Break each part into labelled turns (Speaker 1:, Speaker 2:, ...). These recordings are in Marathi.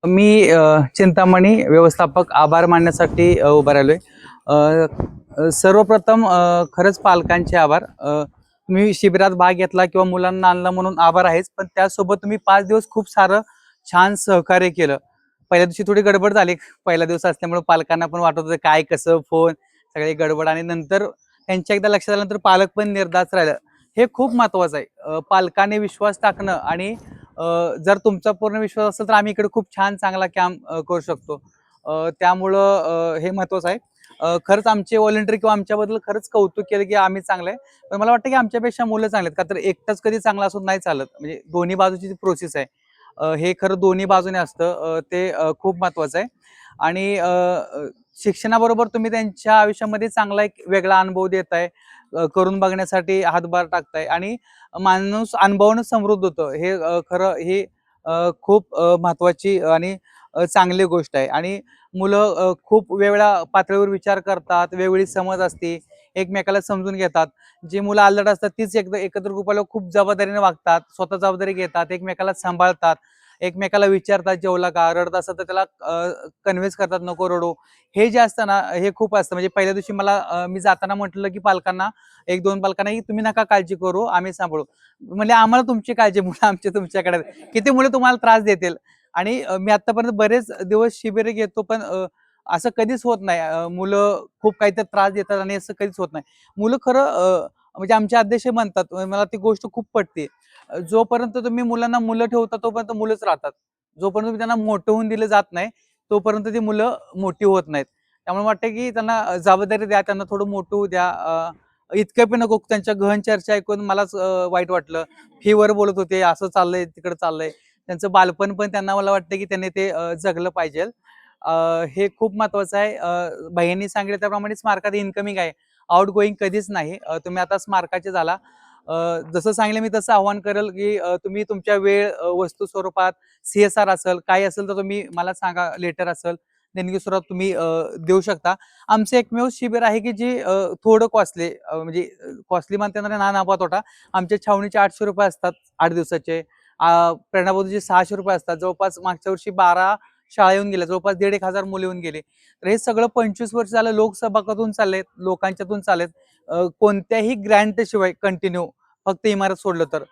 Speaker 1: मी चिंतामणी व्यवस्थापक आभार मानण्यासाठी उभा राहिलोय. सर्वप्रथम खरंच पालकांचे आभार. तुम्ही शिबिरात भाग घेतला किंवा मुलांना आणलं म्हणून आभार आहेच, पण त्यासोबत तुम्ही 5 दिवस खूप सारं छान सहकार्य केलं. पहिल्या दिवशी थोडी गडबड झाली. पहिला दिवस असल्यामुळे पालकांना पण वाटत होतं काय कसं फोन, सगळी गडबड आणि नंतर त्यांच्या एकदा लक्षात आल्यानंतर पालक पण निर्धास्त राहिलं. हे खूप महत्त्वाचं आहे. पालकांनी विश्वास टाकणं आणि जर तुमचा पूर्ण विश्वास असेल तर आम्ही इकडे खूप छान चांगला काम करू शकतो. त्यामुळं हे महत्त्वाचं आहे. खरंच आमचे व्हॉलंटियर किंवा आमच्याबद्दल खरंच कौतुक केलं की आम्ही चांगलं आहे. पण मला वाटतं की आमच्यापेक्षा मुलं चांगली आहेत. का तर एकटाच कधी चांगला असून नाही चालत. म्हणजे दोन्ही बाजूची जी प्रोसेस आहे हे खरं दोन्ही बाजूने असतं. ते खूप महत्त्वाचं आहे. आणि शिक्षणाबरोबर तुम्ही त्यांच्या आयुष्यामध्ये चांगला एक वेगळा अनुभव देताय. करून बघण्यासाठी हातभार टाकताय आणि माणूस अनुभवानं समृद्ध होतं. हे खरं हे खूप महत्त्वाची आणि चांगली गोष्ट आहे. आणि मुलं खूप वेगळ्या पातळीवर विचार करतात, वेगवेगळी समज असते, एकमेकाला समजून घेतात. जी मुलं अल्लड असतात तीच एकत्र ग्रुपाला खूप जबाबदारीने वागतात, स्वतः जबाबदारी घेतात, एकमेकाला सांभाळतात, एकमेकाला विचारतात जेवला का? रडत असेल तर त्याला कन्व्हिन्स करतात नको रडू. हे जे असतं ना, हे खूप असतं. म्हणजे पहिल्या दिवशी मला मी जाताना म्हटलं की पालकांना 1-2 पालकांना की तुम्ही नका काळजी करू, आम्ही सांभाळू. म्हणजे आम्हाला तुमची काळजी, मुलं आमची तुमच्याकडे आहेत. किती मुलं तुम्हाला त्रास देतील. आणि मी आतापर्यंत बरेच दिवस शिबिरे घेतो, पण असं कधीच होत नाही. मुलं खूप काहीतरी त्रास देतात आणि असं कधीच होत नाही. मुलं खरं म्हणजे आमचे अध्यक्ष म्हणतात, मला ती गोष्ट खूप पटते. जोपर्यंत तुम्ही मुलांना मुलं ठेवता तोपर्यंत मुलंच राहतात. जोपर्यंत तुम्ही त्यांना मोठं होऊन दिलं जात नाही, तोपर्यंत ती मुलं मोठी होत नाहीत. त्यामुळे वाटतं की त्यांना जबाबदारी द्या, त्यांना थोडं मोठं होऊ द्या. इतकं पण नको त्यांच्या गहन चर्चा ऐकून मलाच वाईट वाटलं. फीवर बोलत होते, असं चाललंय, तिकडं चाललंय. त्यांचं बालपण पण त्यांना मला वाटतं की त्यांनी ते जगलं पाहिजे. हे खूप महत्वाचं आहे. बाईंनी सांगितलं त्याप्रमाणे स्मारकात इन्कमिंग आहे. आउट गोईंग कधीच नाही. तुम्ही आता स्मारकाचे झाला. जसं सांगितलं मी तसं आव्हान करेल की तुम्ही तुमच्या वेळ वस्तू स्वरूपात CSR असेल, काही असेल तर तुम्ही मला सांगा, लेटर असेल, देणगी स्वरूपात तुम्ही देऊ शकता. आमचं एकमेव शिबिर आहे की जे थोडं कॉस्टली, म्हणजे कॉस्टली म्हणता येणार ना नफा तोटा. आमच्या छावणीचे ₹800 असतात 8 दिवसाचे. प्रेरणाबोधीचे ₹600 असतात. जवळपास मागच्या वर्षी 12 शाळा येऊन गेल्या. जवळपास 1,500 मुलं येऊन गेले. तर हे सगळं 25 वर्ष झालं लोकसहभागातून चाललेत, लोकांच्यातून चाललेत. कोणत्याही ग्रँटशिवाय कंटिन्यू, फक्त इमारत सोडलं तर.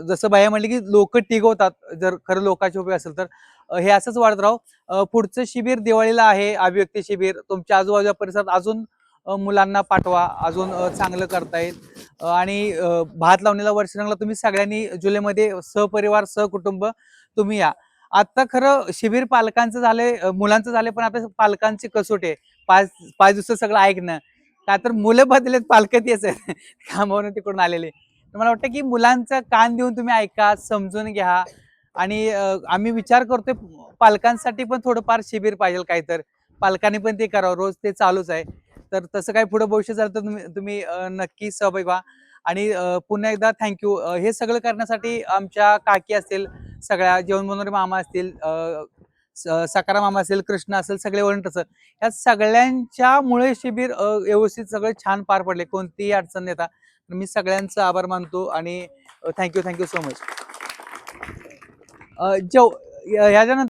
Speaker 1: जसं बाया म्हणली की लोकं टिकवतात जर खरं लोकांची उभी असेल तर. हे असंच वाढत राहो. पुढचं शिबिर दिवाळीला आहे, अभिव्यक्ती शिबिर. तुमच्या आजूबाजूच्या परिसरात अजून मुलांना पाठवा, अजून चांगलं करता येईल. आणि भात लावणीला वर्षरंगला तुम्ही सगळ्यांनी जुलैमध्ये सहपरिवार, सहकुटुंब तुम्ही या. आता खरं शिबिर पालकांचं झालंय, मुलांचं झालंय, पण आता पालकांची कसोटी आहे. 5 दिवसात सगळं ऐकणं. का तर मुलं बदलेत, पालक तेच आहेत. कामावरून तिकडून आलेले. तर मला वाटतं की मुलांचा कान देऊन तुम्ही ऐका, समजून घ्या. आणि आम्ही विचार करतोय पालकांसाठी पण थोडंफार शिबिर पाहिजे काहीतर. पालकांनी पण ते करावं. रोज ते चालूच आहे. तर तसं काही पुढे भविष्य झालं तर तुम्ही तुम्ही नक्की सहभागी व्हा. आणि पुन्हा एकदा थँक यू. हे सगळं करण्यासाठी आमच्या काकी असतील, सगळ्या जेवण बनवणारे मामा असतील, सखाराम मामा असेल, कृष्ण असेल, सगळे व्हॉलंटियर्स, या सगळ्यांच्यामुळे शिबिर व्यवस्थित सगळं छान पार पडले. कोणतीही अडचण नाही येता. मी सगळ्यांचा आभार मानतो आणि थँक यू सो मच. जेव ह्याच्यानंतर